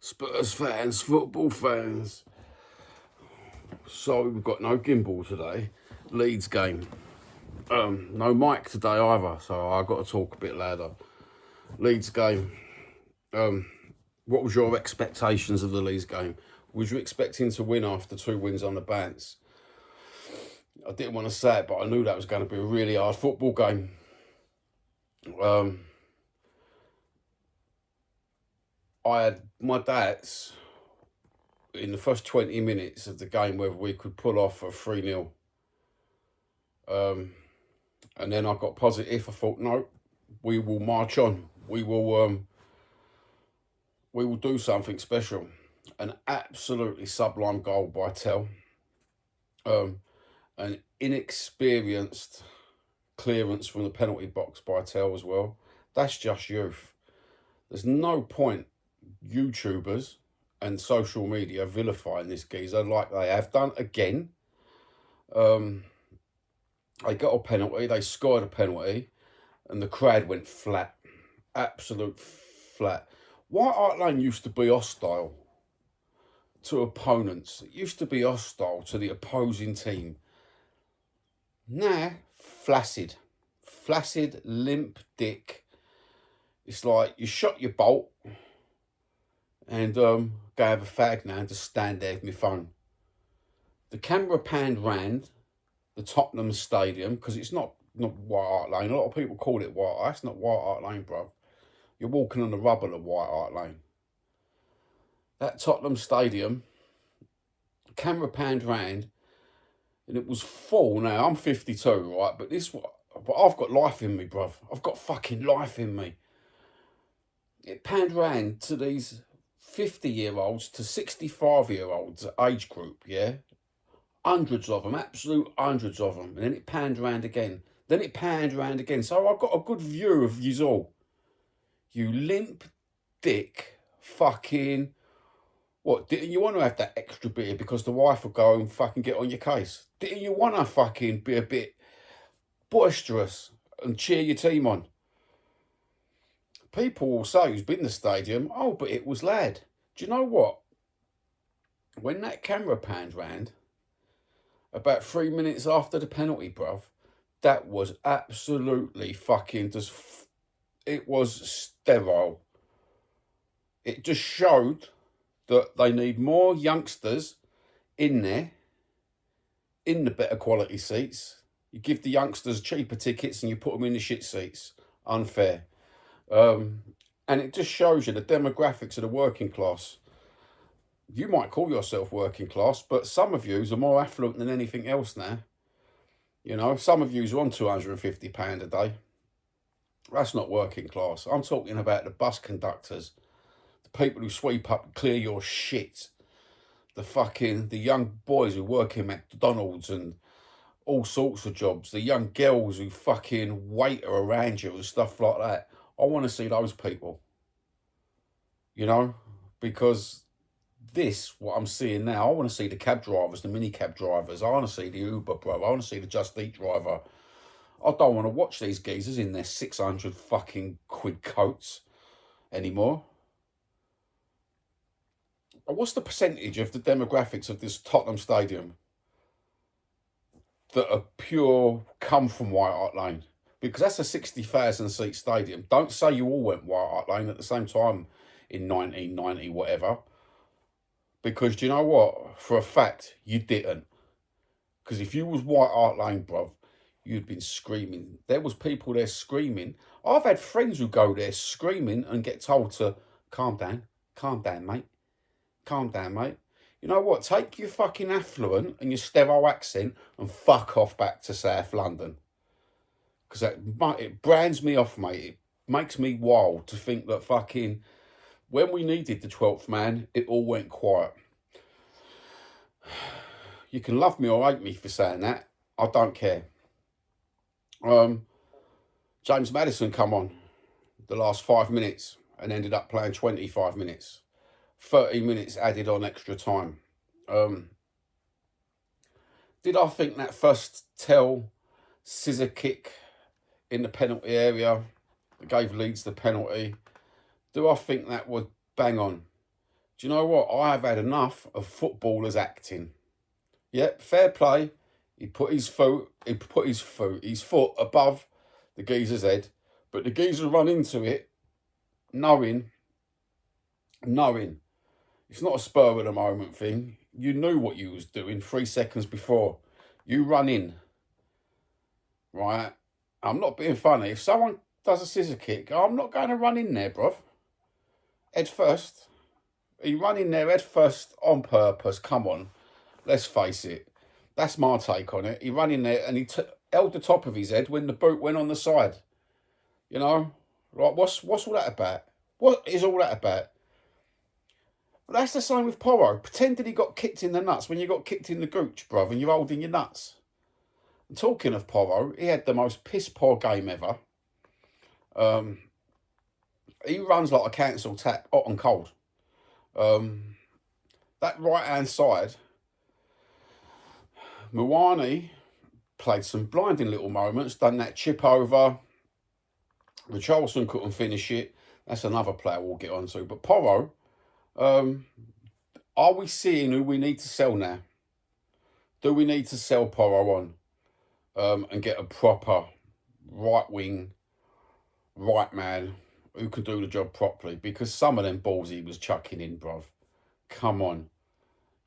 Spurs fans, football fans. Sorry, we've got no gimbal today. Leeds game. No mic today either, so I've got to talk a bit louder. Leeds game. What was your expectations of the Leeds game? Was you expecting to win after 2 wins on the bounce? I didn't want to say it, but I knew that was going to be a really hard football game. I had my doubts in the first 20 minutes of the game whether we could pull off a 3-0. And then I got positive. I thought, no, we will march on. We will do something special. An absolutely sublime goal by Tell. An inexperienced clearance from the penalty box by Tell as well. That's just youth. There's no point YouTubers and social media vilifying this geezer like they have done again. They got a penalty, they scored a penalty, and the crowd went flat. Absolute flat. White Hart Lane used to be hostile to opponents. It used to be hostile to the opposing team. Now, flaccid. Flaccid, limp dick. It's like you shot your bolt and go have a fag now and just stand there with my phone. The camera panned round the Tottenham Stadium, because it's not White Hart Lane. A lot of people call it White Hart. It's not White Hart Lane, bro. You're walking on the rubble of White Hart Lane. That Tottenham Stadium, camera panned round, and it was full. Now, I'm 52, right? But I've got life in me, bruv. I've got fucking life in me. It panned round to these 50-year-olds to 65-year-olds age group, yeah? Hundreds of them, absolute hundreds of them. And then it panned round again. Then it panned round again. So I got a good view of yous all. You limp dick fucking... What, didn't you want to have that extra beer because the wife would go and fucking get on your case? Didn't you want to fucking be a bit boisterous and cheer your team on? People will say who's been to the stadium, oh, but it was loud. Do you know what? When that camera panned round, about 3 minutes after the penalty, bruv, that was absolutely fucking just... It was sterile. It just showed that they need more youngsters in there, in the better quality seats. You give the youngsters cheaper tickets and you put them in the shit seats. Unfair. And it just shows you the demographics of the working class. You might call yourself working class, but some of yous are more affluent than anything else now. You know, some of yous are on £250 a day. That's not working class. I'm talking about the bus conductors, the people who sweep up and clear your shit, the young boys who work in McDonald's and all sorts of jobs, the young girls who fucking waiter around you and stuff like that. I want to see those people, you know, because what I'm seeing now, I want to see the cab drivers, the mini cab drivers. I want to see the Uber, bro. I want to see the Just Eat driver. I don't want to watch these geezers in their 600 fucking quid coats anymore. But what's the percentage of the demographics of this Tottenham Stadium that are pure come from White Hart Lane? Because that's a 60,000 seat stadium. Don't say you all went White Hart Lane at the same time in 1990, whatever. Because do you know what? For a fact, you didn't. Because if you was White Hart Lane, bruv, you'd been screaming. There was people there screaming. I've had friends who go there screaming and get told to calm down, mate. Calm down, mate. You know what? Take your fucking affluent and your sterile accent and fuck off back to South London. Because it brands me off, mate. It makes me wild to think that fucking... When we needed the 12th man, it all went quiet. You can love me or hate me for saying that. I don't care. James Maddison come on the last 5 minutes and ended up playing 25 minutes. 30 minutes added on extra time. Did I think that first Tell scissor kick in the penalty area that gave Leeds the penalty? Do I think that was bang on? Do you know what? I have had enough of footballers acting. Yep, fair play. He put his foot above the geezer's head, but the geezer run into it, knowing it's not a spur of the moment thing. You knew what you was doing 3 seconds before. You run in, right? I'm not being funny. If someone does a scissor kick, I'm not going to run in there, bruv. Head first. He run in there head first on purpose. Come on, let's face it. That's my take on it. He ran in there and he held the top of his head when the boot went on the side. You know, like what's all that about? What is all that about? But that's the same with Porro. Pretending he got kicked in the nuts when you got kicked in the gooch, bruv, and you're holding your nuts. And talking of Porro, he had the most piss poor game ever. He runs like a council tap, hot and cold. That right hand side, Muani played some blinding little moments, done that chip over. Richarlison couldn't finish it. That's another player we'll get onto. But Porro, are we seeing who we need to sell now? Do we need to sell Porro on and get a proper right wing, right man who can do the job properly? Because some of them balls he was chucking in, bruv. Come on.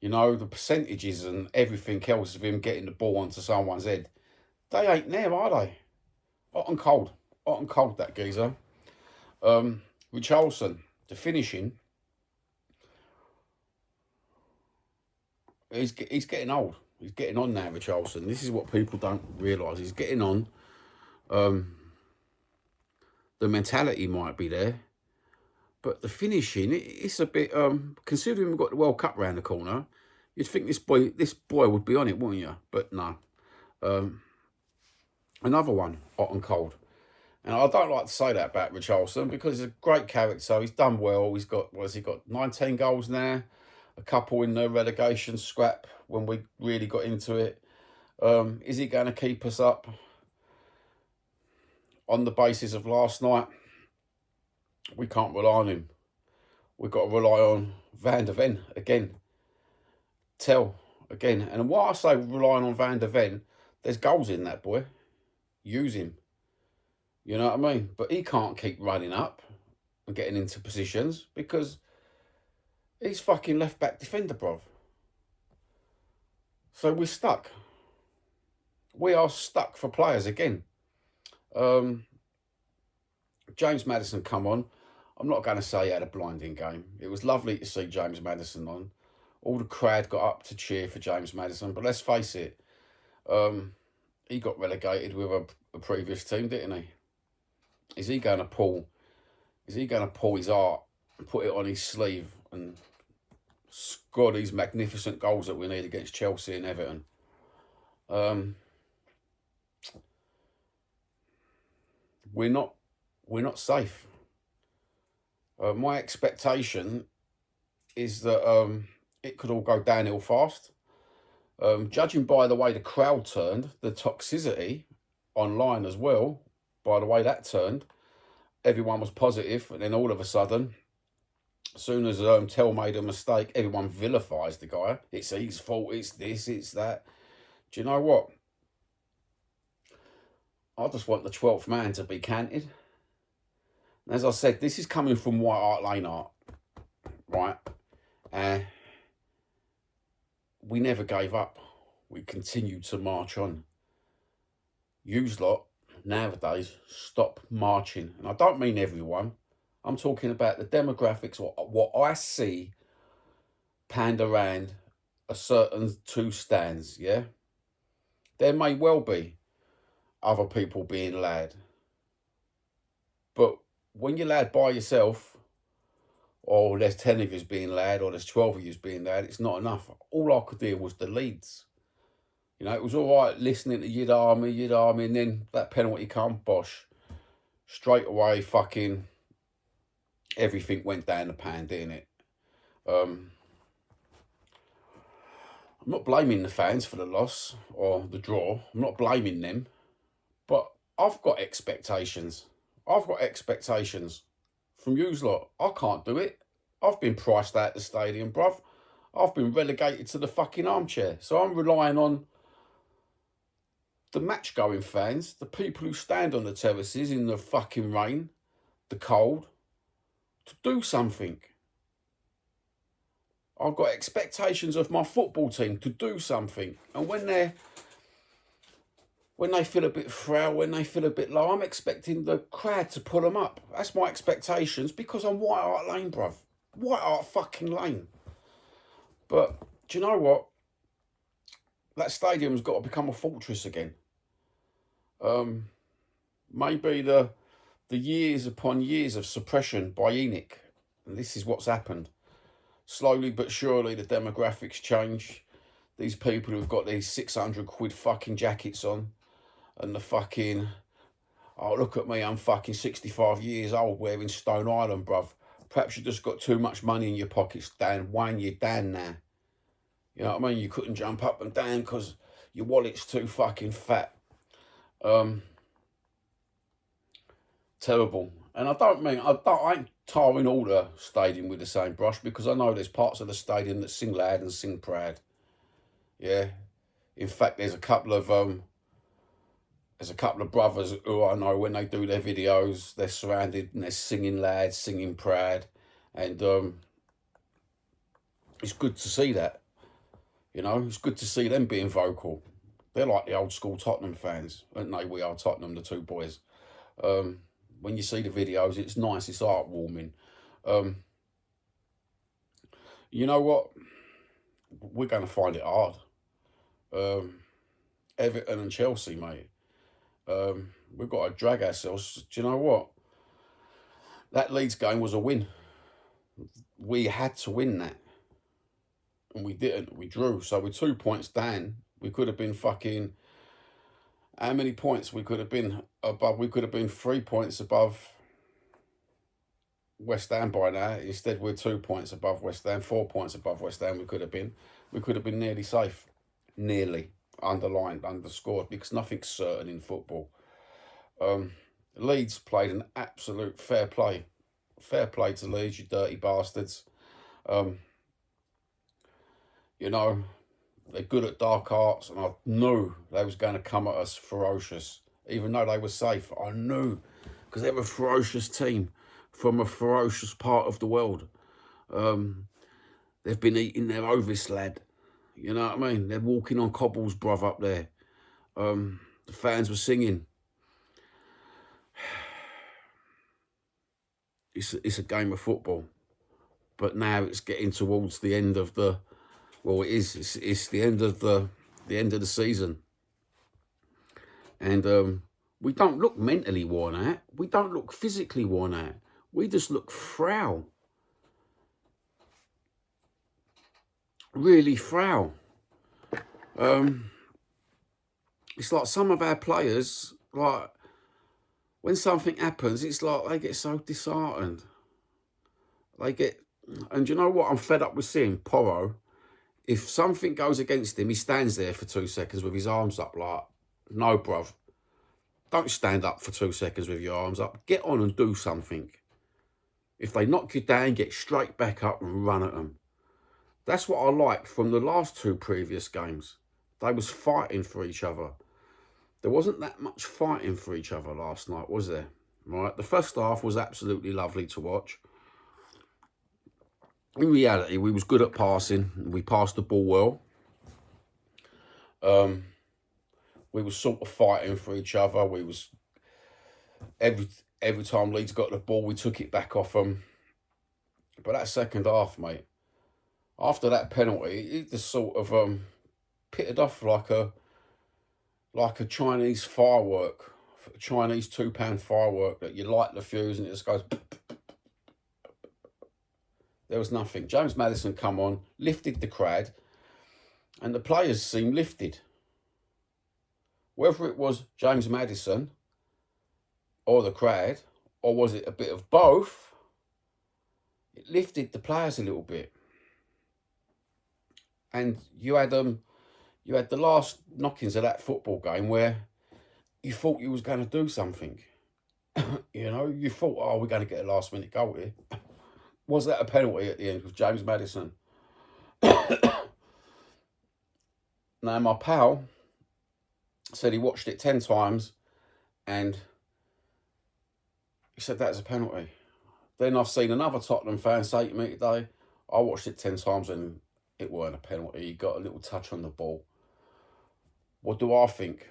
You know, the percentages and everything else of him getting the ball onto someone's head, they ain't there, are they? Hot and cold. Hot and cold, that geezer. Richarlison, the finishing, he's getting old. He's getting on now, Richarlison. This is what people don't realise. He's getting on. The mentality might be there, but the finishing, it's a bit. Considering we've got the World Cup round the corner, you'd think this boy would be on it, wouldn't you? But no. Another one, hot and cold. And I don't like to say that about Richarlison because he's a great character. He's done well. He's got 19 goals now, a couple in the relegation scrap when we really got into it. Is he going to keep us up? On the basis of last night, we can't rely on him. We've got to rely on Van der Ven again. Tell again. And why I say relying on Van der Ven, there's goals in that boy. Use him. You know what I mean? But he can't keep running up and getting into positions because he's fucking left back defender, bruv. So we're stuck. We are stuck for players again. James Maddison come on. I'm not going to say he had a blinding game. It was lovely to see James Maddison on. All the crowd got up to cheer for James Maddison. But let's face it, he got relegated with a previous team, didn't he? Is he going to pull his heart and put it on his sleeve and score these magnificent goals that we need against Chelsea and Everton? We're not safe. My expectation is that it could all go downhill fast. Judging by the way the crowd turned, the toxicity online as well, by the way that turned, everyone was positive, and then all of a sudden, as soon as Tell made a mistake, everyone vilifies the guy. It's his fault, it's this, it's that. Do you know what? I just want the 12th man to be canted. And as I said, this is coming from White Hart Lane Art, right? We never gave up. We continued to march on. Yous lot, nowadays, stop marching. And I don't mean everyone. I'm talking about the demographics, what I see panned around a certain two stands, yeah? There may well be other people being lad. But when you're lad by yourself, or there's 10 of you being lad, or there's 12 of you being lad, it's not enough. All I could hear was the Leeds. You know, it was all right listening to Yid Army, and then that penalty come, bosh. Straight away, fucking everything went down the pan, didn't it? I'm not blaming the fans for the loss or the draw. I'm not blaming them. But I've got expectations. I've got expectations from yous lot. I can't do it. I've been priced out the stadium, bruv. I've been relegated to the fucking armchair. So I'm relying on the match-going fans, the people who stand on the terraces in the fucking rain, the cold, to do something. I've got expectations of my football team to do something. And when they feel a bit frail, when they feel a bit low, I'm expecting the crowd to pull them up. That's my expectations because I'm White Hart Lane, bruv. White Hart fucking Lane. But do you know what? That stadium's got to become a fortress again. Maybe the years upon years of suppression by Enoch, and this is what's happened. Slowly but surely the demographics change. These people who've got these 600 quid fucking jackets on and the fucking, oh, look at me, I'm fucking 65 years old wearing Stone Island, bruv. Perhaps you just got too much money in your pockets, Dan. Wayne, you're Dan now. You know what I mean? You couldn't jump up and down because your wallet's too fucking fat. Terrible. And I ain't tarring all the stadium with the same brush because I know there's parts of the stadium that sing loud and sing proud. Yeah. In fact, there's a couple of brothers who I know when they do their videos, they're surrounded and they're singing loud, singing proud. And it's good to see that. You know, it's good to see them being vocal. They're like the old school Tottenham fans, aren't they? We are Tottenham, the two boys. When you see the videos, it's nice, it's heartwarming. You know what? We're going to find it hard. Everton and Chelsea, mate. We've got to drag ourselves. Do you know what? That Leeds game was a win. We had to win that. And we didn't. We drew. So we're 2 points down. We could have been fucking... How many points we could have been above? We could have been 3 points above West Ham by now. Instead, we're 2 points above West Ham, 4 points above West Ham. We could have been nearly safe. Nearly. Underlined, underscored, because nothing's certain in football. Leeds played an absolute fair play. Fair play to Leeds, you dirty bastards. You know, they're good at dark arts, and I knew they was going to come at us ferocious. Even though they were safe, I knew, because they're a ferocious team from a ferocious part of the world. They've been eating their Ovis, lad. You know what I mean? They're walking on cobbles, bruv, up there. The fans were singing. It's a game of football. But now it's getting towards the end of the... Well, it is. It's the end of the season. And we don't look mentally worn out. We don't look physically worn out. We just look frail. Really frail. It's like some of our players, like, when something happens, it's like they get so disheartened. And you know what? I'm fed up with seeing Porro. If something goes against him, he stands there for 2 seconds with his arms up like, no, bruv. Don't stand up for 2 seconds with your arms up. Get on and do something. If they knock you down, get straight back up and run at them. That's what I liked from the last 2 previous games. They was fighting for each other. There wasn't that much fighting for each other last night, was there? Right. The first half was absolutely lovely to watch. In reality, we was good at passing. We passed the ball well. We was sort of fighting for each other. We was every time Leeds got the ball, we took it back off them. But that second half, mate, after that penalty, it just sort of pitted off like a Chinese firework, a Chinese £2 firework that you light the fuse and it just goes. There was nothing. James Maddison come on, lifted the crowd, and the players seemed lifted. Whether it was James Maddison or the crowd, or was it a bit of both, it lifted the players a little bit. And you had the last knockings of that football game where you thought you was going to do something. You know, you thought, oh, we're going to get a last minute goal here. Was that a penalty at the end with James Maddison? Now, my pal said he watched it 10 times and he said that's a penalty. Then I've seen another Tottenham fan say to me today, I watched it 10 times and it weren't a penalty. He got a little touch on the ball. What do I think?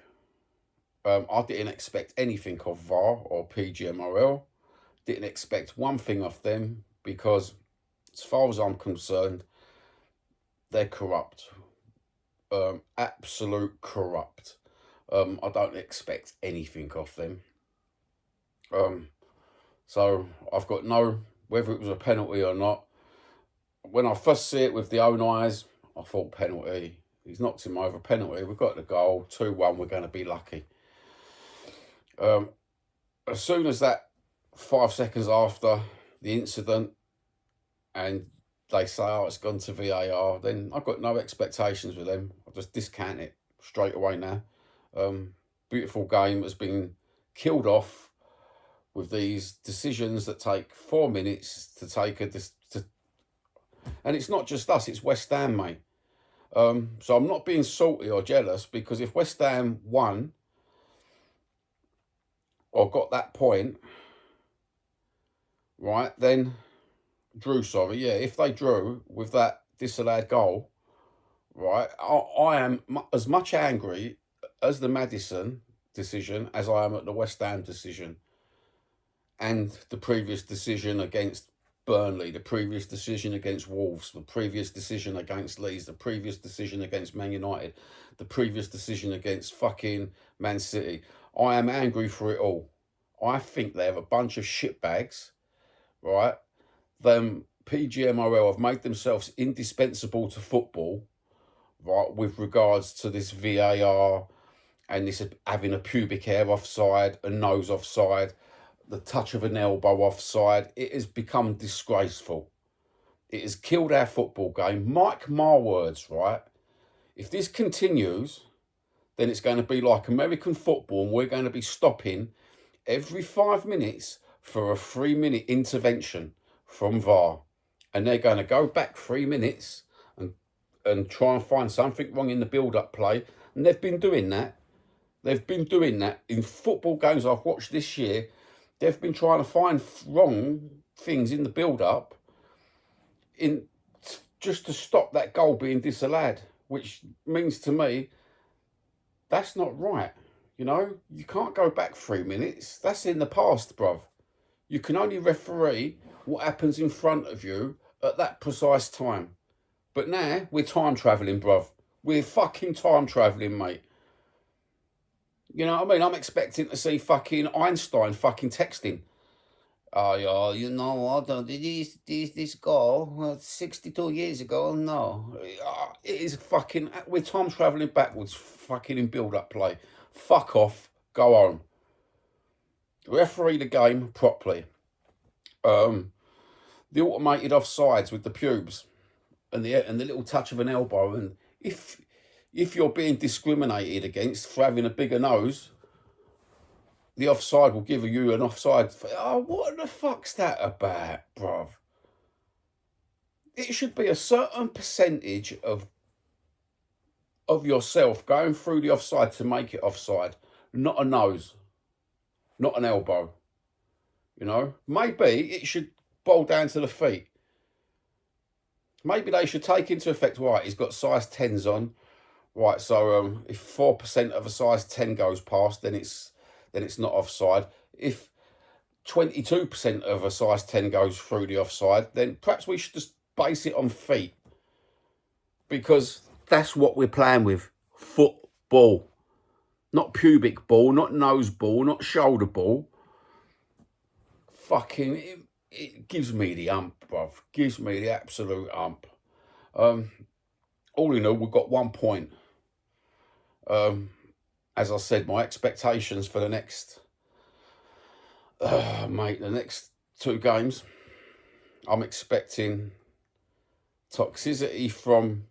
I didn't expect anything of VAR or PGMOL. Didn't expect one thing of them because, as far as I'm concerned, they're corrupt. Absolute corrupt. I don't expect anything of them. So I've got no, whether it was a penalty or not. When I first see it with the own eyes, I thought penalty. He's knocked him over, penalty. We've got the goal, 2-1, we're going to be lucky. As soon as that 5 seconds after the incident and they say, oh, it's gone to VAR, then I've got no expectations with them. I'll just discount it straight away now. Beautiful game has been killed off with these decisions that take 4 minutes to take and it's not just us, it's West Ham, mate. So I'm not being salty or jealous, because if West Ham won or got that point, right, then if they drew with that disallowed goal, right, I am as much angry as the Maddison decision as I am at the West Ham decision and the previous decision against Burnley, the previous decision against Wolves, the previous decision against Leeds, the previous decision against Man United, the previous decision against fucking Man City. I am angry for it all. I think they're a bunch of shitbags, right? Them PGMOL have made themselves indispensable to football, right, with regards to this VAR and this having a pubic hair offside, a nose offside, the touch of an elbow offside. It has become disgraceful. It has killed our football game. Mark my words, right? If this continues, then it's going to be like American football, and we're going to be stopping every 5 minutes for a 3-minute intervention from VAR. And they're going to go back 3 minutes and try and find something wrong in the build-up play. And they've been doing that. They've been doing that in football games I've watched this year. They've been trying to find wrong things in the build-up just to stop that goal being disallowed, which means to me, that's not right. You know, you can't go back 3 minutes. That's in the past, bruv. You can only referee what happens in front of you at that precise time. But now, we're time travelling, bruv. We're fucking time travelling, mate. You know what I mean? I'm expecting to see fucking Einstein fucking texting. Oh, yeah, you know what? This goal 62 years ago? No. It is fucking... We're time travelling backwards fucking in build-up play. Fuck off. Go on. Referee the game properly. The automated offsides with the pubes and the little touch of an elbow. And if you're being discriminated against for having a bigger nose, the offside will give you an offside. Oh, what the fuck's that about, bruv? It should be a certain percentage of yourself going through the offside to make it offside, not a nose, not an elbow. You know, maybe it should boil down to the feet. Maybe they should take into effect, right, he's got size 10s on. Right, so if 4% of a size 10 goes past, then it's not offside. If 22% of a size 10 goes through the offside, then perhaps we should just base it on feet. Because that's what we're playing with. Football. Not pubic ball, not nose ball, not shoulder ball. Fucking, it gives me the ump, bruv. Gives me the absolute ump. All in all, we've got 1 point. As I said, my expectations for the next, the next 2 games, I'm expecting toxicity from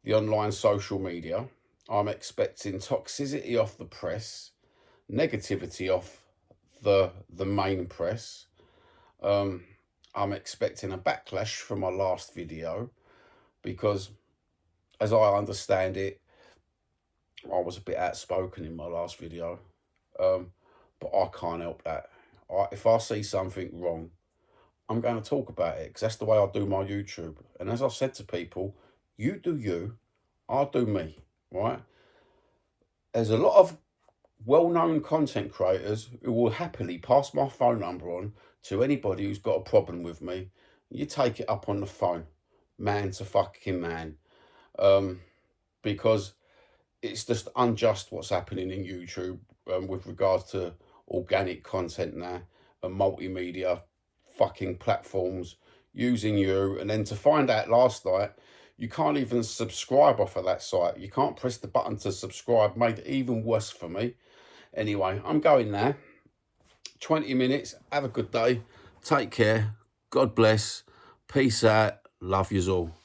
the online social media. I'm expecting toxicity off the press, negativity off the main press. I'm expecting a backlash from my last video because, as I understand it, I was a bit outspoken in my last video. But I can't help that. If I see something wrong, I'm going to talk about it because that's the way I do my YouTube. And as I said to people, you do you, I'll do me, right? There's a lot of well-known content creators who will happily pass my phone number on to anybody who's got a problem with me. You take it up on the phone, man to fucking man, because it's just unjust what's happening in YouTube with regards to organic content now and multimedia fucking platforms using you. And then to find out last night, you can't even subscribe off of that site. You can't press the button to subscribe. Made it even worse for me. Anyway, I'm going now. 20 minutes. Have a good day. Take care. God bless. Peace out. Love yous all.